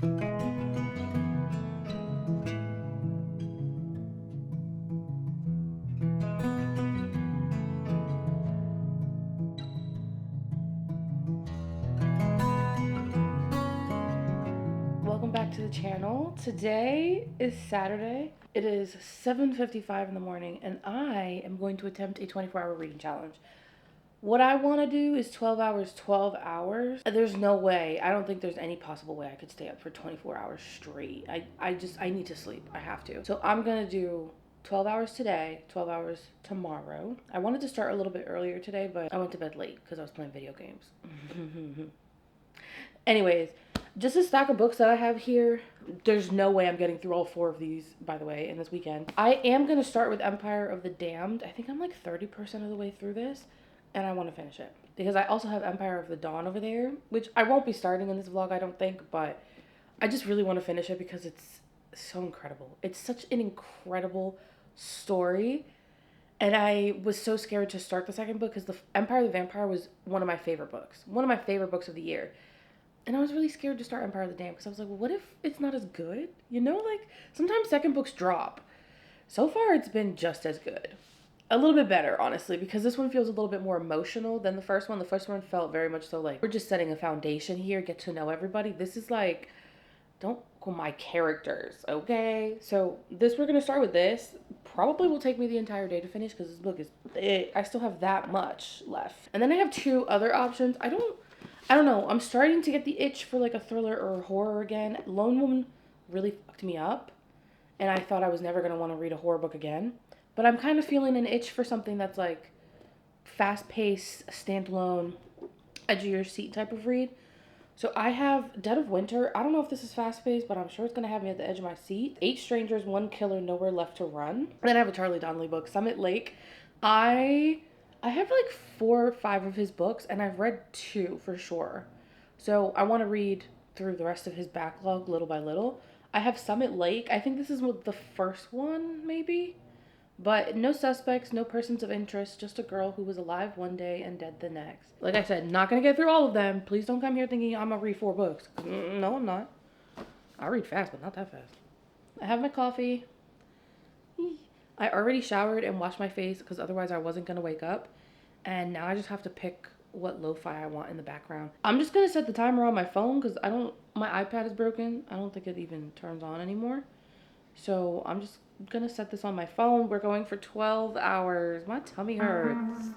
Welcome back to the channel. Today is Saturday. It is 7:55 in the morning and I am going to attempt a 24-hour reading challenge. What I want to do is 12 hours, 12 hours. There's no way. I don't think there's any possible way I could stay up for 24 hours straight. I need to sleep. I have to. So I'm going to do 12 hours today, 12 hours tomorrow. I wanted to start a little bit earlier today, but I went to bed late because I was playing video games. Anyways, just a stack of books that I have here. There's no way I'm getting through all 4 of these, by the way, in this weekend. I am going to start with Empire of the Damned. I think I'm like 30% of the way through this, and I want to finish it. Because I also have Empire of the Dawn over there, which I won't be starting in this vlog, I don't think, but I just really want to finish it because it's so incredible. It's such an incredible story. And I was so scared to start the second book because the Empire of the Vampire was one of my favorite books. One of my favorite books of the year. And I was really scared to start Empire of the Damned because I was like, well, what if it's not as good? You know, like, sometimes second books drop. So far, it's been just as good. A little bit better, honestly, because this one feels a little bit more emotional than the first one. The first one felt very much so like, we're just setting a foundation here, get to know everybody. This is like, don't go my characters, okay? So we're going to start with this. Probably will take me the entire day to finish because this book is, I still have that much left. And then I have 2 other options. I don't know. I'm starting to get the itch for like a thriller or a horror again. Lone Woman really fucked me up. And I thought I was never going to want to read a horror book again. But I'm kind of feeling an itch for something that's like fast-paced, standalone, edge of your seat type of read. So I have Dead of Winter. I don't know if this is fast-paced, but I'm sure it's going to have me at the edge of my seat. 8 Strangers, One Killer, Nowhere Left to Run. And then I have a Charlie Donnelly book, Summit Lake. I have like 4 or 5 of his books, and I've read 2 for sure. So I want to read through the rest of his backlog little by little. I have Summit Lake. I think this is the first one, maybe. But no suspects, no persons of interest, just a girl who was alive one day and dead the next. Like I said, not going to get through all of them. Please don't come here thinking I'm going to read 4 books. No, I'm not. I read fast, but not that fast. I have my coffee. I already showered and washed my face because otherwise I wasn't going to wake up. And now I just have to pick what lo-fi I want in the background. I'm just going to set the timer on my phone because my iPad is broken. I don't think it even turns on anymore. So I'm just going to set this on my phone. We're going for 12 hours. My tummy hurts.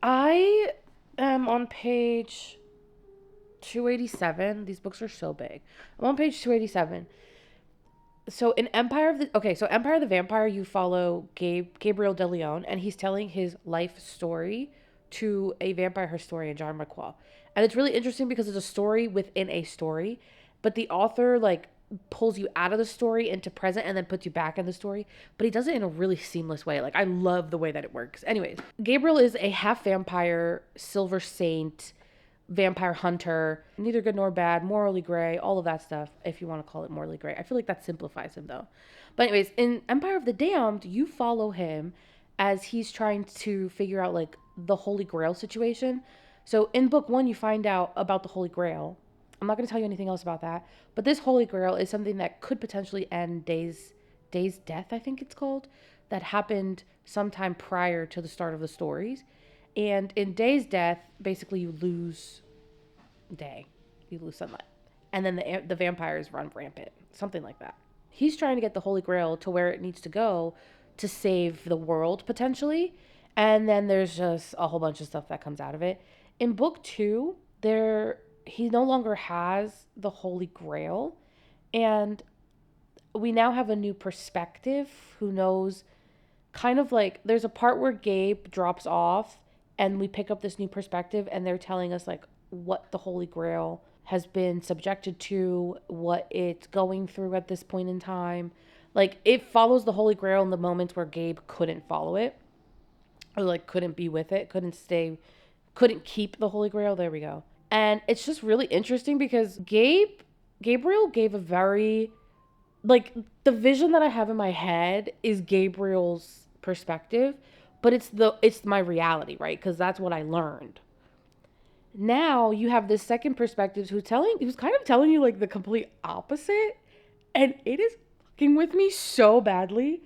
I am on page 287. These books are so big. I'm on page 287. So in Empire of the Vampire, you follow Gabriel De Leon, and he's telling his life story to a vampire historian, John McQuall. And it's really interesting because it's a story within a story, but the author like pulls you out of the story into present and then puts you back in the story, but he does it in a really seamless way. Like I love the way that it works. Anyways, Gabriel is a half vampire, silver saint, vampire hunter, neither good nor bad, morally gray, all of that stuff, if you want to call it morally gray. I feel like that simplifies him though. But anyways, in Empire of the Damned, you follow him as he's trying to figure out like the Holy Grail situation. So in book 1, you find out about the Holy Grail. I'm not going to tell you anything else about that, but this Holy Grail is something that could potentially end Day's death, I think it's called, that happened sometime prior to the start of the stories. And in Day's death, basically you lose Day. You lose sunlight. And then the vampires run rampant. Something like that. He's trying to get the Holy Grail to where it needs to go to save the world, potentially. And then there's just a whole bunch of stuff that comes out of it. In book 2, he no longer has the Holy Grail. And we now have a new perspective who knows kind of like there's a part where Gabe drops off and we pick up this new perspective and they're telling us like what the Holy Grail has been subjected to, what it's going through at this point in time. Like it follows the Holy Grail in the moments where Gabe couldn't follow it or like couldn't be with it, couldn't keep the Holy Grail. There we go. And it's just really interesting because Gabriel gave a very, like, the vision that I have in my head is Gabriel's perspective, but it's my reality, right? Because that's what I learned. Now you have this second perspective who's kind of telling you like the complete opposite, and it is fucking with me so badly.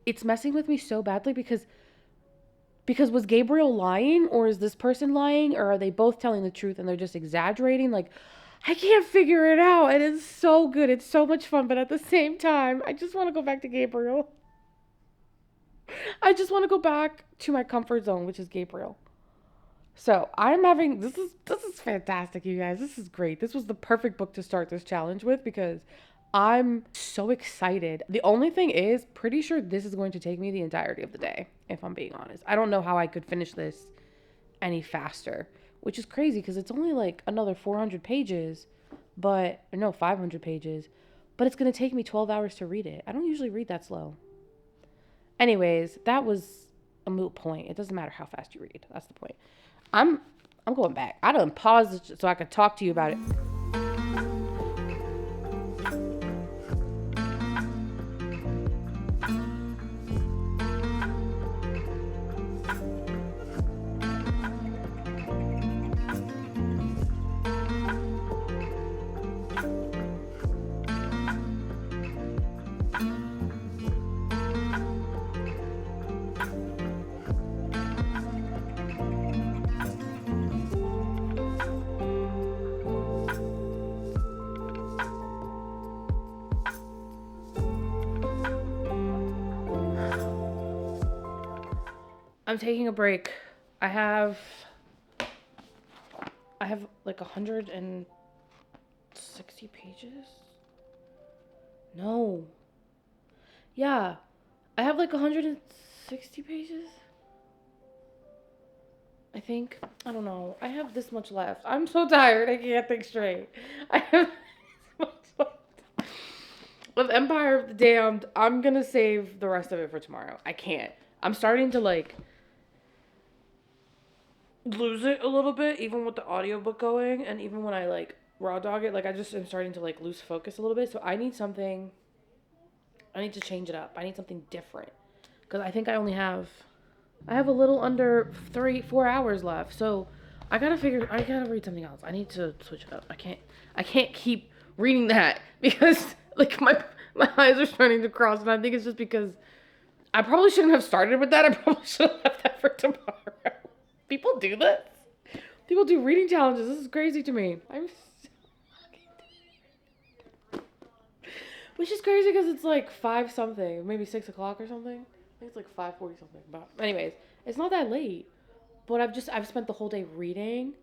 It's messing with me so badly because was Gabriel lying, or is this person lying, or are they both telling the truth and they're just exaggerating? Like, I can't figure it out, and it's so good. It's so much fun, but at the same time, I just want to go back to Gabriel. I just want to go back to my comfort zone, which is Gabriel. So I'm having, this is fantastic, you guys. This is great. This was the perfect book to start this challenge with because I'm so excited. The only thing is, pretty sure this is going to take me the entirety of the day, if I'm being honest. I don't know how I could finish this any faster, which is crazy because it's only like another 400 pages, but no, 500 pages, but it's going to take me 12 hours to read it. I don't usually read that slow. Anyways, that was a moot point. It doesn't matter how fast you read. That's the point. I'm going back. I done paused so I could talk to you about it. I'm taking a break. I have like 160 pages. No. Yeah. I have like 160 pages. I think. I don't know. I have this much left. I'm so tired. I can't think straight. I have this much left. With Empire of the Damned, I'm gonna save the rest of it for tomorrow. I can't. I'm starting to like lose it a little bit, even with the audiobook going, and even when I like raw dog it, like I just am starting to like lose focus a little bit. So I need to change it up. I need something different because I think I have a little under 4 hours left. So I gotta read something else. I need to switch it up. I can't keep reading that because like my eyes are starting to cross, and I think it's just because I probably shouldn't have started with that. I probably should have left that for tomorrow. People do this. People do reading challenges. This is crazy to me. I'm so fucking tired. Which is crazy because it's like 5 something, maybe 6 o'clock or something. I think it's like 5:40 something. But anyways, it's not that late. But I've spent the whole day reading.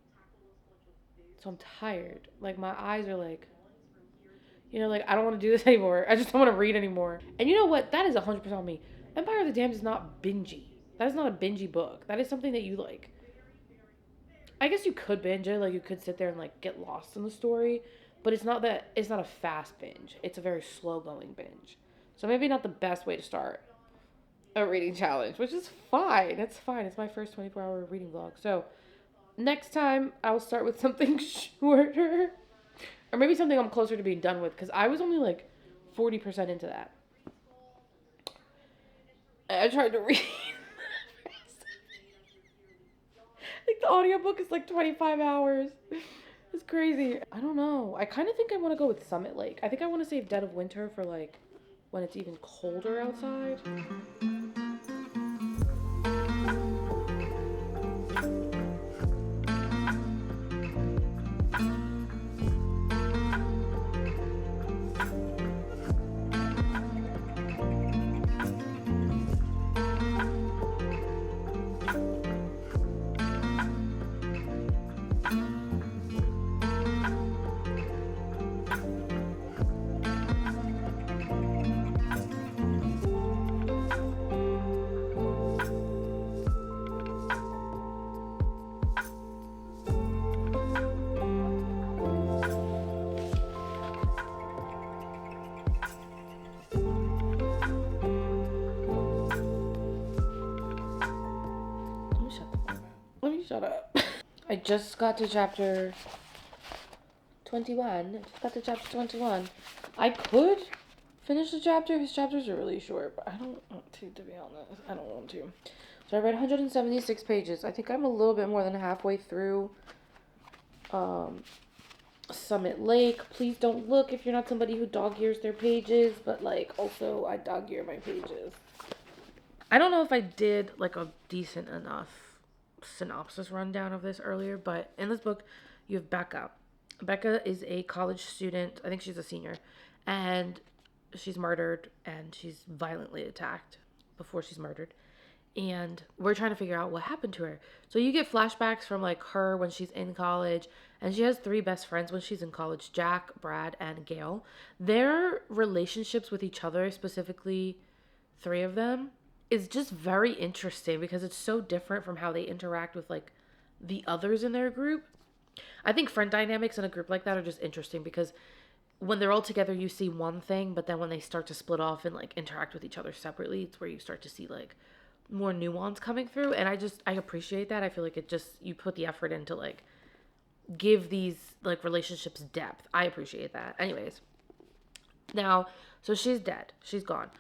So I'm tired. Like my eyes are like, like I don't want to do this anymore. I just don't want to read anymore. And you know what? That is 100% on me. Empire of the Damned is not bingey. That is not a bingey book. That is something that you like. I guess you could binge it. Like you could sit there and like get lost in the story. But it's not a fast binge. It's a very slow going binge. So maybe not the best way to start a reading challenge, which is fine. It's fine. It's my first 24-hour reading vlog. So next time I'll start with something shorter. Or maybe something I'm closer to being done with. Because I was only like 40% into that. I tried to read. Like the audiobook is like 25 hours. It's crazy. I don't know. I kind of think I want to go with Summit Lake. I think I want to save Dead of Winter for like when it's even colder outside. Shut up. I just got to chapter 21. I could finish the chapter. His chapters are really short, but I don't want to be honest. I don't want to. So I read 176 pages. I think I'm a little bit more than halfway through Summit Lake. Please don't look if you're not somebody who dog ears their pages, but like also I dog ear my pages. I don't know if I did like a decent enough synopsis rundown of this earlier, but in this book you have Becca. Becca is a college student. I think she's a senior, and she's murdered, and she's violently attacked before she's murdered. And we're trying to figure out what happened to her. So you get flashbacks from like her when she's in college, and she has 3 best friends when she's in college: Jack, Brad, and Gail. Their relationships with each other, specifically 3 of them, is just very interesting because it's so different from how they interact with like the others in their group. I think friend dynamics in a group like that are just interesting because when they're all together you see one thing, but then when they start to split off and like interact with each other separately, it's where you start to see like more nuance coming through. And I appreciate that. I feel like it just, you put the effort into like give these like relationships depth. I appreciate that. Anyways, now, so she's dead. She's gone.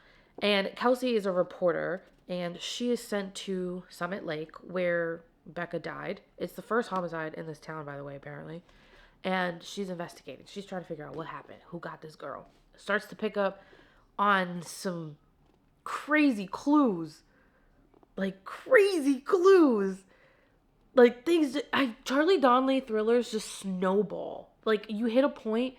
And Kelsey is a reporter, and she is sent to Summit Lake where Becca died. It's the first homicide in this town, by the way, apparently. And she's investigating. She's trying to figure out what happened. Who got this girl? Starts to pick up on some crazy clues. Like, crazy clues. Like, things Charlie Donnelly thrillers just snowball. Like, you hit a point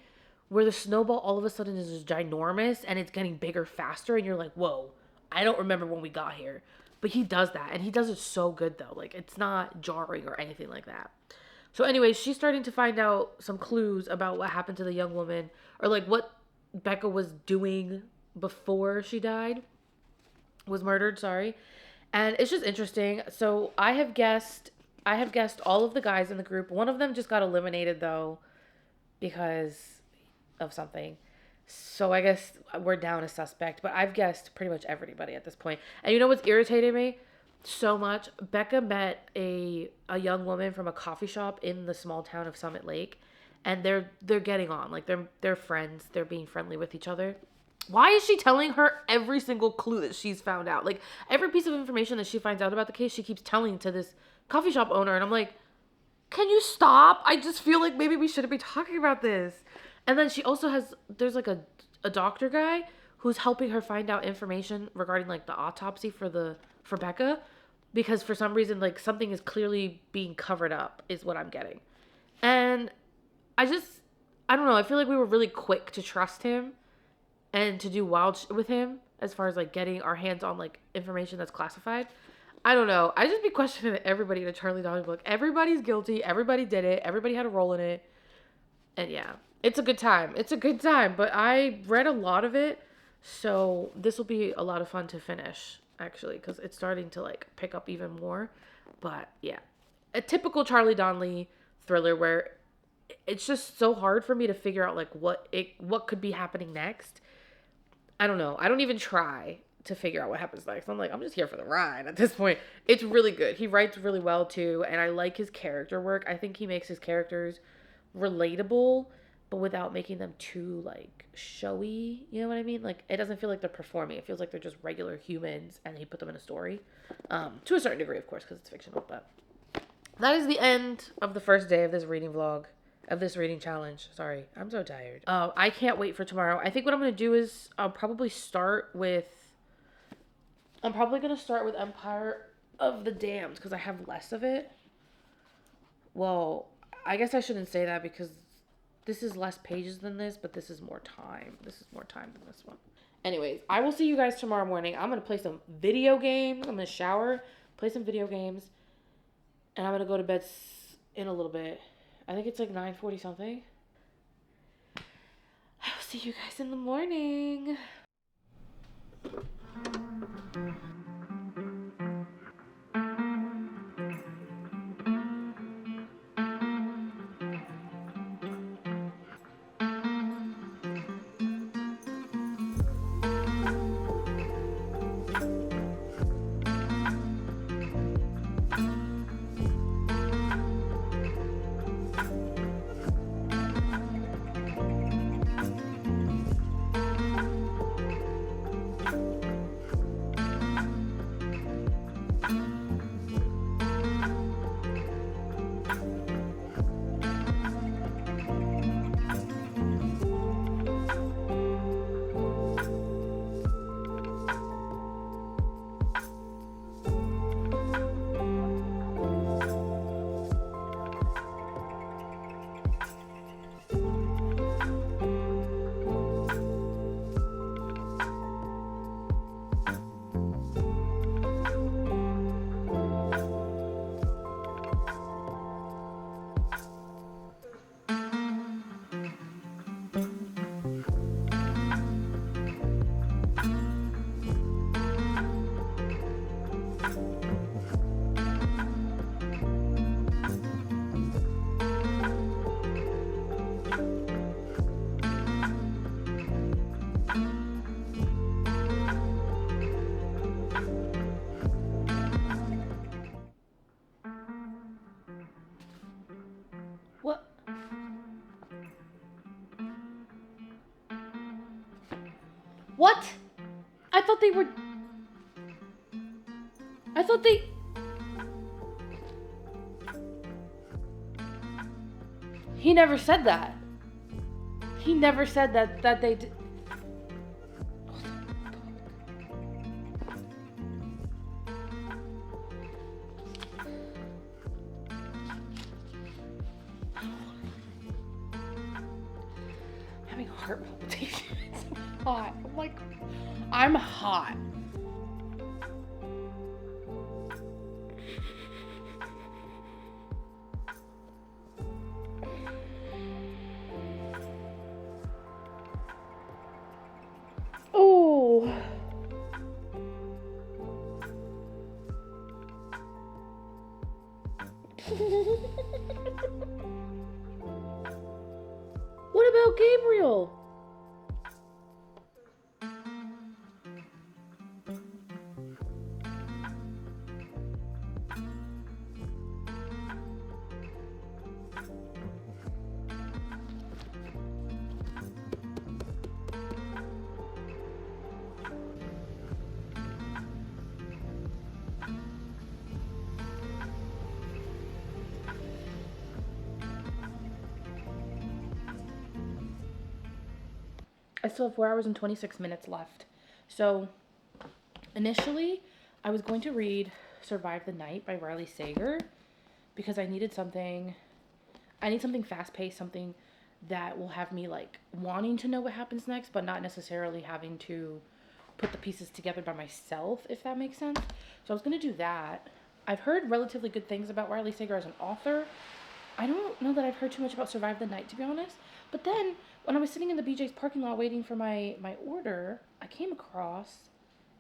where the snowball all of a sudden is just ginormous and it's getting bigger faster, and you're like, whoa, I don't remember when we got here. But he does that, and he does it so good, though. Like, it's not jarring or anything like that. So anyways, she's starting to find out some clues about what happened to the young woman, or like what Becca was doing before she was murdered, sorry. And it's just interesting. So I have guessed all of the guys in the group. One of them just got eliminated, though, because of something. So I guess we're down a suspect, but I've guessed pretty much everybody at this point. And you know what's irritated me so much? Becca met a young woman from a coffee shop in the small town of Summit Lake, and they're getting on. Like they're friends. They're being friendly with each other. Why is she telling her every single clue that she's found out? Like every piece of information that she finds out about the case, she keeps telling to this coffee shop owner, and I'm like, can you stop? I just feel like maybe we shouldn't be talking about this. And then she also there's like a doctor guy who's helping her find out information regarding like the autopsy for Becca, because for some reason like something is clearly being covered up is what I'm getting. And I don't know, I feel like we were really quick to trust him and to do wild shit with him as far as like getting our hands on like information that's classified. I don't know. I just be questioning everybody in a Charlie Donnelly book. Everybody's guilty. Everybody did it. Everybody had a role in it. And yeah, it's a good time. It's a good time. But I read a lot of it, so this will be a lot of fun to finish, actually, because it's starting to like pick up even more. But yeah, a typical Charlie Donnelly thriller where it's just so hard for me to figure out like what could be happening next. I don't know. I don't even try to figure out what happens next. I'm like, I'm just here for the ride at this point. It's really good. He writes really well too, and I like his character work. I think he makes his characters relatable, but without making them too like showy. You know what I mean? Like it doesn't feel like they're performing. It feels like they're just regular humans, and he put them in a story, to a certain degree, of course, because it's fictional. But that is the end of the first day of this reading vlog. Of this reading challenge. Sorry, I'm so tired. I can't wait for tomorrow. I think what I'm going to do is I'm probably going to start with Empire of the Damned because I have less of it. Well, I guess I shouldn't say that because this is less pages than this, but this is more time. This is more time than this one. Anyways, I will see you guys tomorrow morning. I'm going to play some video games. I'm going to shower, play some video games, and I'm going to go to bed in a little bit. I think it's like 9:40 something. I'll see you guys in the morning. What? I thought they were... I thought they... He never said that. He never said that they did... Having heart palpitations. I'm hot. I'm like... I'm hot. Oh. What about Gabriel? I still have 4 hours and 26 minutes left. So, initially, I was going to read Survive the Night by Riley Sager because I needed something. I need something fast-paced, something that will have me, like, wanting to know what happens next, but not necessarily having to put the pieces together by myself, if that makes sense. So I was going to do that. I've heard relatively good things about Riley Sager as an author. I don't know that I've heard too much about Survive the Night, to be honest. But then, when I was sitting in the BJ's parking lot waiting for my order, I came across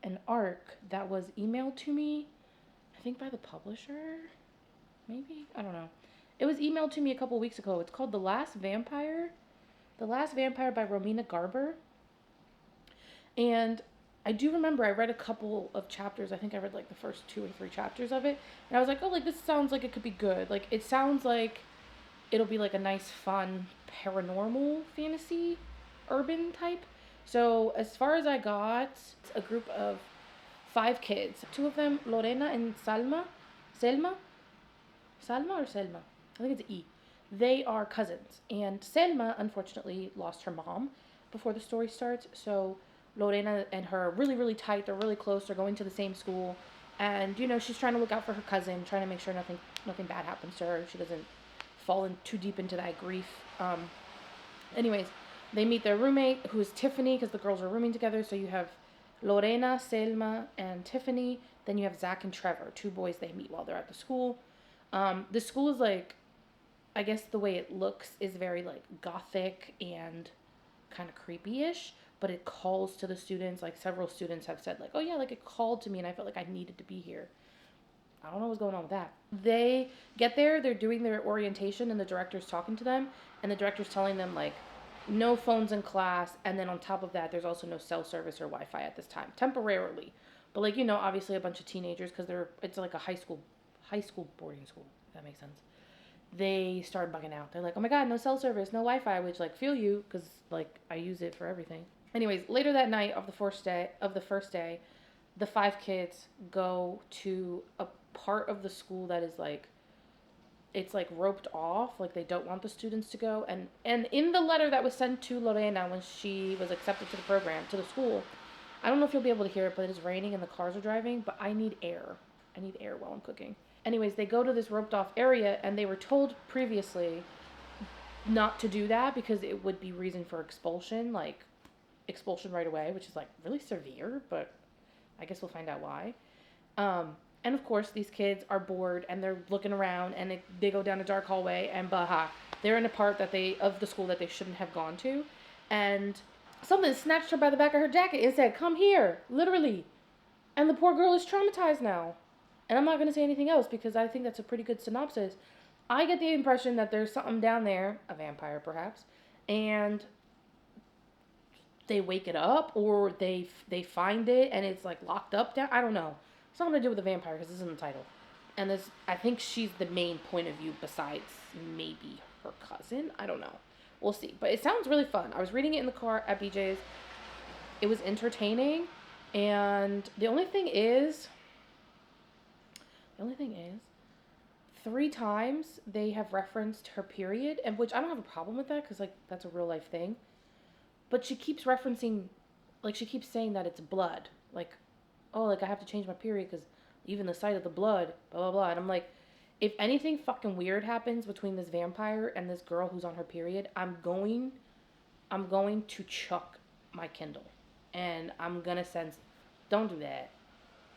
an arc that was emailed to me, I think by the publisher, maybe? I don't know. It was emailed to me a couple weeks ago. It's called The Last Vampire. The Last Vampire by Romina Garber. And I do remember I read a couple of chapters. I think I read like the first 2 or 3 chapters of it. And I was like, oh, like this sounds like it could be good. Like it sounds like it'll be like a nice, fun, paranormal fantasy, urban type. So as far as I got, it's a group of 5 kids. 2 of them, Lorena and Salma. Selma? Salma or Selma? I think it's E. They are cousins. And Selma, unfortunately, lost her mom before the story starts. So Lorena and her are really, really tight. They're really close. They're going to the same school. And, you know, she's trying to look out for her cousin, trying to make sure nothing bad happens to her. She doesn't fall in too deep into that grief. Anyways, they meet their roommate, who is Tiffany, because the girls are rooming together. So you have Lorena, Selma, and Tiffany. Then you have Zach and Trevor, 2 boys they meet while they're at the school. The school is like, I guess the way it looks is very like gothic and kind of creepy-ish, but it calls to the students. Like several students have said like, oh yeah, like it called to me and I felt like I needed to be here. I don't know what's going on with that. They get there, they're doing their orientation and the director's talking to them and the director's telling them like no phones in class, and then on top of that there's also no cell service or Wi-Fi at this time, temporarily. But like, you know, obviously a bunch of teenagers, because it's like a high school boarding school, if that makes sense. They start bugging out. They're like, oh my god, no cell service, no Wi-Fi, which like feel you, because like I use it for everything. Anyways, later that night of the first day, the 5 kids go to a part of the school that is like, it's like roped off, like they don't want the students to go. And in the letter that was sent to Lorena when she was accepted to the program, to the school, I don't know if you'll be able to hear it, but it is raining and the cars are driving, but I need air. I need air while I'm cooking. Anyways, they go to this roped off area and they were told previously not to do that because it would be reason for expulsion, like expulsion right away, which is like really severe, but I guess we'll find out why. And of course, these kids are bored and they're looking around and they go down a dark hallway and they're in a part of the school that they shouldn't have gone to. And something snatched her by the back of her jacket and said, come here, literally. And the poor girl is traumatized now. And I'm not going to say anything else because I think that's a pretty good synopsis. I get the impression that there's something down there, a vampire perhaps, and they wake it up or they find it and it's like locked up down. I don't know. It's not going to do with a vampire because this is in the title. And I think she's the main point of view besides maybe her cousin. I don't know. We'll see. But it sounds really fun. I was reading it in the car at BJ's. It was entertaining, and the only thing is, 3 times they have referenced her period, and which I don't have a problem with that, because, like, that's a real life thing. But she keeps referencing, like, she keeps saying that it's blood. Like, oh, like, I have to change my period because even the sight of the blood, blah, blah, blah. And I'm like, if anything fucking weird happens between this vampire and this girl who's on her period, I'm going to chuck my Kindle. And I'm going to sense, don't do that.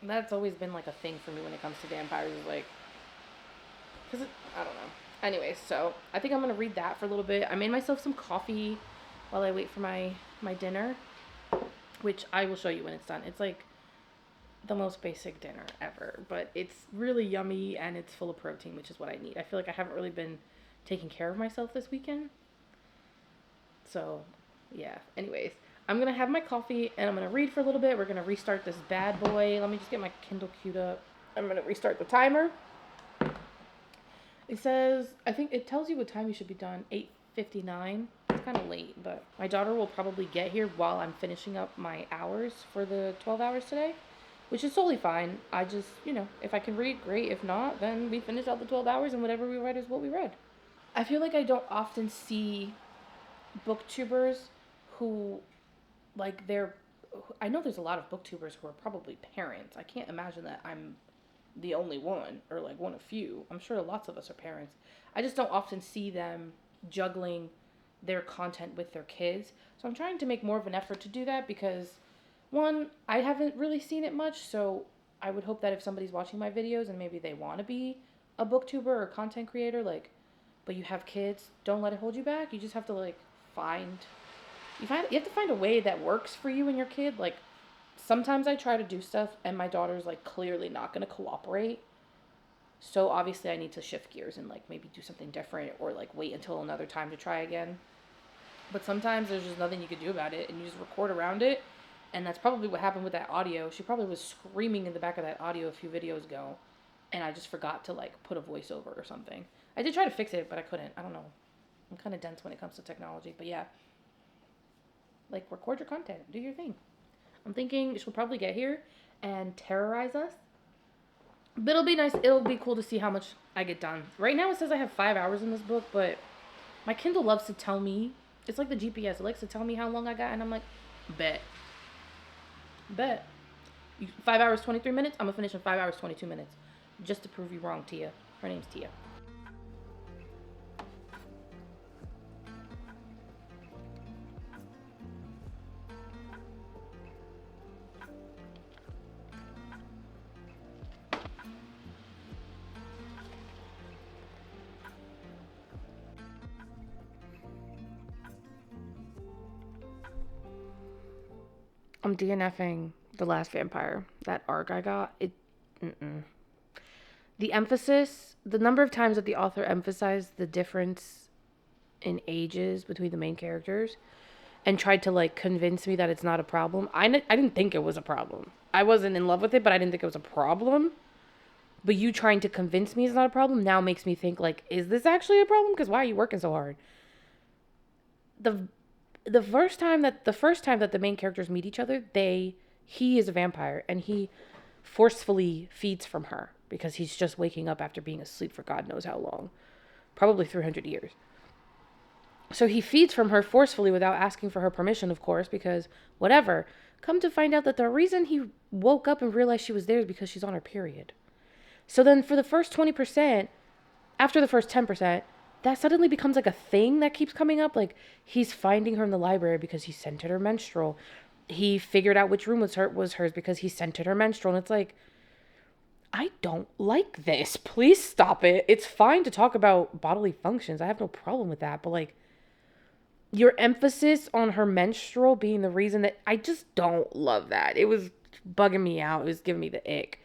That's always been, like, a thing for me when it comes to vampires. Is like, because I don't know. Anyways, so I think I'm going to read that for a little bit. I made myself some coffee while I wait for my dinner, which I will show you when it's done. It's like the most basic dinner ever, but it's really yummy and it's full of protein, which is what I need. I feel like I haven't really been taking care of myself this weekend. So, yeah. Anyways, I'm going to have my coffee and I'm going to read for a little bit. We're going to restart this bad boy. Let me just get my Kindle queued up. I'm going to restart the timer. It says, I think it tells you what time you should be done, 8:59. It's kind of late, but my daughter will probably get here while I'm finishing up my hours for the 12 hours today, which is totally fine. I just, if I can read, great. If not, then we finish out the 12 hours and whatever we read is what we read. I feel like I don't often see booktubers who, like, I know there's a lot of booktubers who are probably parents. I can't imagine that I'm the only one, or like one of few. I'm sure lots of us are parents. I just don't often see them juggling their content with their kids. So I'm trying to make more of an effort to do that because, one, I haven't really seen it much, so I would hope that if somebody's watching my videos and maybe they want to be a booktuber or content creator, like, but you have kids, don't let it hold you back. You just have to, like, you have to find a way that works for you and your kid. Like, sometimes I try to do stuff and my daughter's, like, clearly not going to cooperate. So obviously I need to shift gears and, like, maybe do something different or, like, wait until another time to try again. But sometimes there's just nothing you can do about it and you just record around it. And that's probably what happened with that audio. She probably was screaming in the back of that audio a few videos ago. And I just forgot to, like, put a voiceover or something. I did try to fix it, but I couldn't. I don't know. I'm kind of dense when it comes to technology. But yeah. Like, record your content. Do your thing. I'm thinking she'll probably get here and terrorize us. But it'll be nice. It'll be cool to see how much I get done. Right now it says I have 5 hours in this book, but my Kindle loves to tell me. It's like the GPS. It likes to tell me how long I got, and I'm like, bet. 5 hours, 23 minutes? I'm going to finish in 5 hours, 22 minutes. Just to prove you wrong, Tia. Her name's Tia. I'm DNFing The Last Vampire. That arc I got, the emphasis, the number of times that the author emphasized the difference in ages between the main characters and tried to, like, convince me that it's not a problem. I didn't think it was a problem. I wasn't in love with it, but I didn't think it was a problem. But you trying to convince me it's not a problem now makes me think, like, is this actually a problem? Because why are you working so hard? The first time that the main characters meet each other, he is a vampire and he forcefully feeds from her because he's just waking up after being asleep for God knows how long, probably 300 years. So he feeds from her forcefully without asking for her permission, of course, because whatever. Come to find out that the reason he woke up and realized she was there is because she's on her period. So then for the first 20%, after the first 10%, that suddenly becomes like a thing that keeps coming up. Like, he's finding her in the library because he scented her menstrual. He figured out which room was hers because he scented her menstrual. And it's like, I don't like this. Please stop it. It's fine to talk about bodily functions. I have no problem with that. But, like, your emphasis on her menstrual being the reason that I just don't love that. It was bugging me out. It was giving me the ick.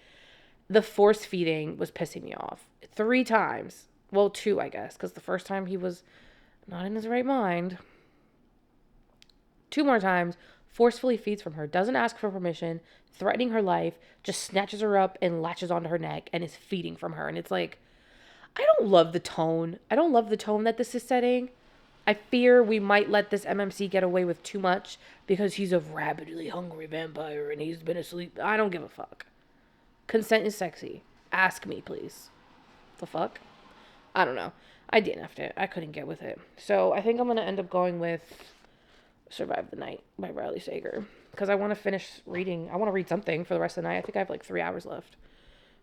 The force feeding was pissing me off 3 times. Well, 2, I guess, because the first time he was not in his right mind. 2 more times, forcefully feeds from her, doesn't ask for permission, threatening her life, just snatches her up and latches onto her neck and is feeding from her. And it's like, I don't love the tone. I don't love the tone that this is setting. I fear we might let this MMC get away with too much because he's a rabidly hungry vampire and he's been asleep. I don't give a fuck. Consent is sexy. Ask me, please. The fuck? I don't know. I DNF'd it. I couldn't get with it. So I think I'm going to end up going with Survive the Night by Riley Sager. Because I want to finish reading. I want to read something for the rest of the night. I think I have like 3 hours left.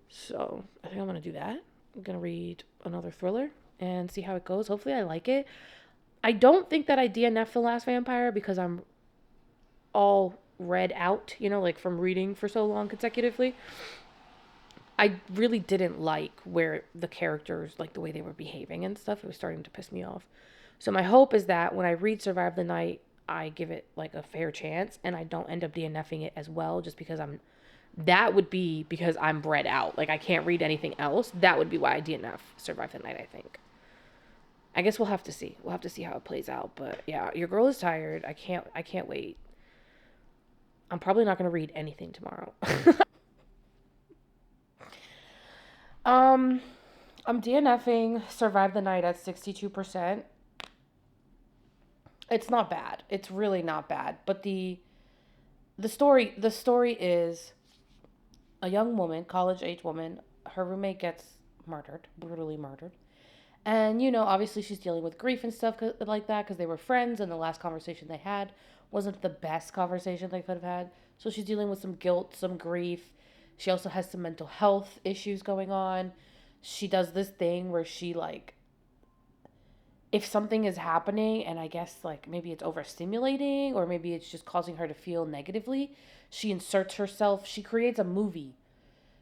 So I think I'm going to do that. I'm going to read another thriller and see how it goes. Hopefully I like it. I don't think that I DNF'd The Last Vampire because I'm all read out, like from reading for so long consecutively. I really didn't like where the characters, like the way they were behaving and stuff. It was starting to piss me off. So my hope is that when I read Survive the Night, I give it like a fair chance and I don't end up DNFing it as well just because that would be because I'm bred out. Like I can't read anything else. That would be why I DNF Survive the Night, I think. I guess we'll have to see. We'll have to see how it plays out. But yeah, your girl is tired. I can't wait. I'm probably not going to read anything tomorrow. I'm DNFing Survive the Night at 62%. It's not bad. It's really not bad. But the story is a young woman, college-age woman, her roommate gets murdered, brutally murdered. And, obviously she's dealing with grief and stuff like that because they were friends and the last conversation they had wasn't the best conversation they could have had. So she's dealing with some guilt, some grief. She also has some mental health issues going on. She does this thing where she, like, if something is happening and I guess, like, maybe it's overstimulating or maybe it's just causing her to feel negatively, she inserts herself. She creates a movie.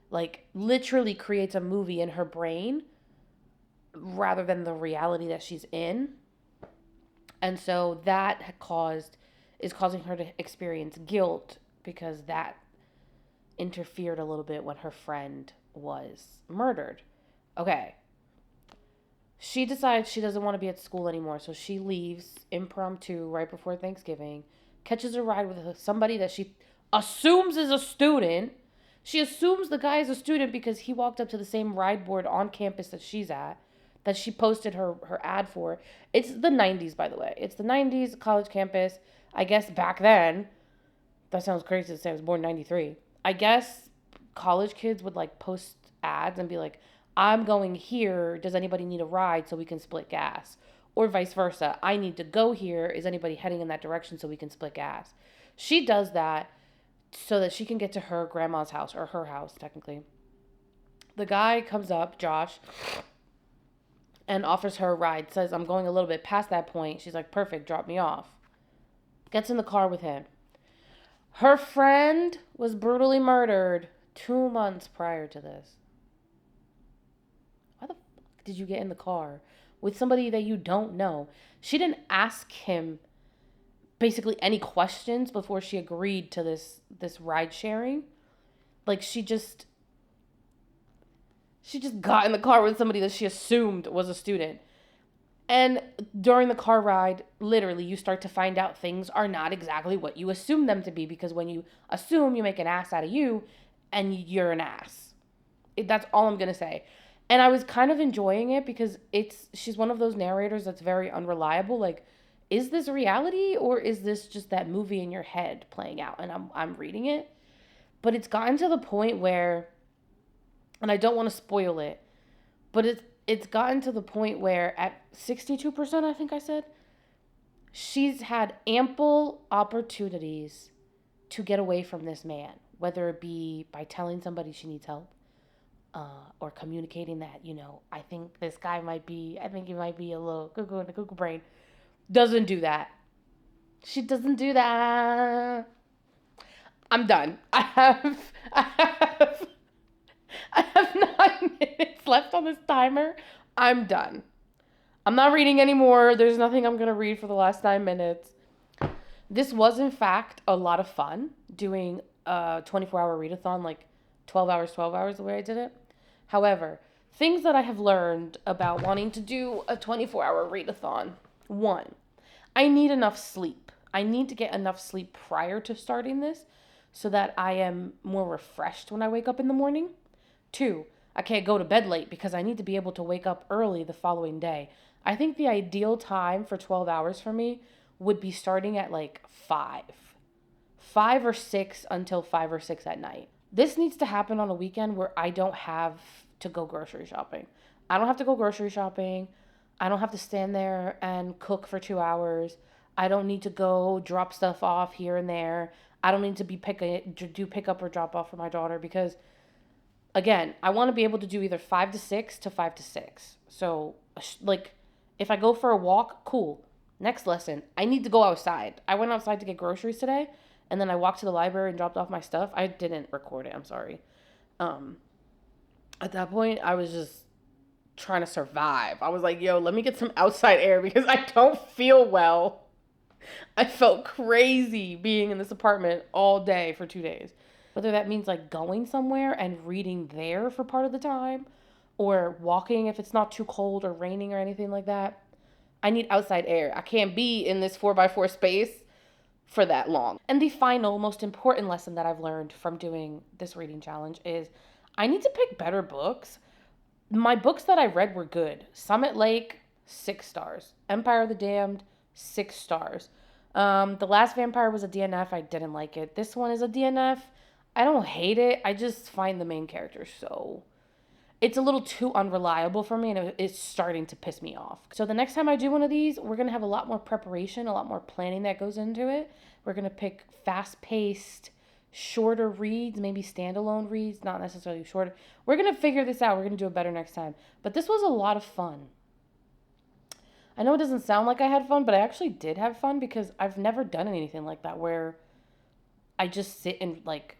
Like, literally creates a movie in her brain rather than the reality that she's in. And so that is causing her to experience guilt because that interfered a little bit when her friend was murdered. Okay. She decides she doesn't want to be at school anymore, so she leaves impromptu right before Thanksgiving, catches a ride with somebody that she assumes is a student. She assumes the guy is a student because he walked up to the same ride board on campus that she's at, that she posted her ad for. It's the 90s, by the way. It's the 90s, college campus. I guess back then, that sounds crazy to say I was born in 93. I guess college kids would like post ads and be like, I'm going here. Does anybody need a ride so we can split gas? Or vice versa. I need to go here. Is anybody heading in that direction so we can split gas? She does that so that she can get to her grandma's house, or her house, technically. The guy comes up, Josh, and offers her a ride. Says, I'm going a little bit past that point. She's like, perfect, drop me off. Gets in the car with him. Her friend was brutally murdered 2 months prior to this. Why the fuck did you get in the car with somebody that you don't know? She didn't ask him basically any questions before she agreed to this ride sharing. Like she just got in the car with somebody that she assumed was a student. And during the car ride, literally, you start to find out things are not exactly what you assume them to be, because when you assume, you make an ass out of you, and you're an ass. That's all I'm going to say. And I was kind of enjoying it because she's one of those narrators that's very unreliable. Like, is this reality or is this just that movie in your head playing out? And I'm reading it. But it's gotten to the point where, and I don't want to spoil it, but it's gotten to the point where at 62%, I think I said, she's had ample opportunities to get away from this man, whether it be by telling somebody she needs help, or communicating that, I think this guy I think he might be a little cuckoo in the cuckoo brain. Doesn't do that. She doesn't do that. I'm done. I have 9 minutes left on this timer. I'm done. I'm not reading anymore. There's nothing I'm going to read for the last 9 minutes. This was, in fact, a lot of fun doing a 24-hour readathon, like 12 hours the way I did it. However, things that I have learned about wanting to do a 24-hour readathon. 1, I need enough sleep. I need to get enough sleep prior to starting this so that I am more refreshed when I wake up in the morning. 2, I can't go to bed late because I need to be able to wake up early the following day. I think the ideal time for 12 hours for me would be starting at like 5 or 6 until 5 or 6 at night. This needs to happen on a weekend where I don't have to go grocery shopping. I don't have to go grocery shopping. I don't have to stand there and cook for 2 hours. I don't need to go drop stuff off here and there. I don't need to do pick up or drop off for my daughter because, again, I want to be able to do either 5 to 6 to 5 to 6. So, like, if I go for a walk, cool. Next lesson, I need to go outside. I went outside to get groceries today, and then I walked to the library and dropped off my stuff. I didn't record it. I'm sorry. At that point, I was just trying to survive. I was like, yo, let me get some outside air because I don't feel well. I felt crazy being in this apartment all day for 2 days. Whether that means like going somewhere and reading there for part of the time or walking if it's not too cold or raining or anything like that. I need outside air. I can't be in this 4x4 space for that long. And the final, most important lesson that I've learned from doing this reading challenge is I need to pick better books. My books that I read were good. Summit Lake, 6 stars. Empire of the Damned, 6 stars. The Last Vampire was a DNF. I didn't like it. This one is a DNF. I don't hate it. I just find the main character so... It's a little too unreliable for me, and it's starting to piss me off. So the next time I do one of these, we're going to have a lot more preparation, a lot more planning that goes into it. We're going to pick fast-paced, shorter reads, maybe standalone reads, not necessarily shorter. We're going to figure this out. We're going to do it better next time. But this was a lot of fun. I know it doesn't sound like I had fun, but I actually did have fun because I've never done anything like that where I just sit and, like,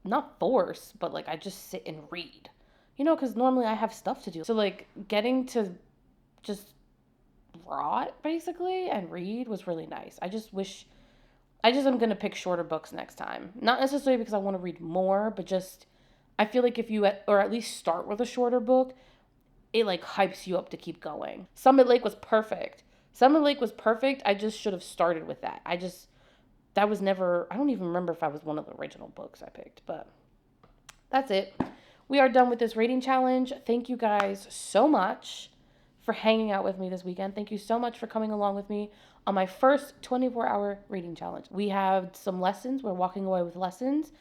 not force, but, like, I just sit and read. You know, because normally I have stuff to do. So, like, getting to just rot, basically, and read was really nice. I just am going to pick shorter books next time. Not necessarily because I want to read more, but just, I feel like if you, or at least start with a shorter book, it, like, hypes you up to keep going. Summit Lake was perfect. I just should have started with that. That was never, I don't even remember if I was one of the original books I picked, but that's it. We are done with this reading challenge. Thank you guys so much for hanging out with me this weekend. Thank you so much for coming along with me on my first 24-hour reading challenge. We have some lessons. We're walking away with lessons.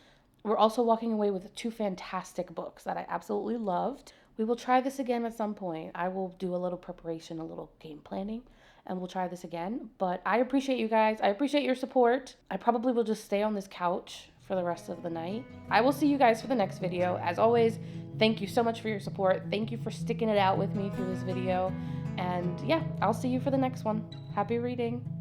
We're also walking away with 2 fantastic books that I absolutely loved. We will try this again at some point. I will do a little preparation, a little game planning, and we'll try this again. But I appreciate you guys. I appreciate your support. I probably will just stay on this couch for the rest of the night. I will see you guys for the next video. As always, thank you so much for your support. Thank you for sticking it out with me through this video. And yeah, I'll see you for the next one. Happy reading.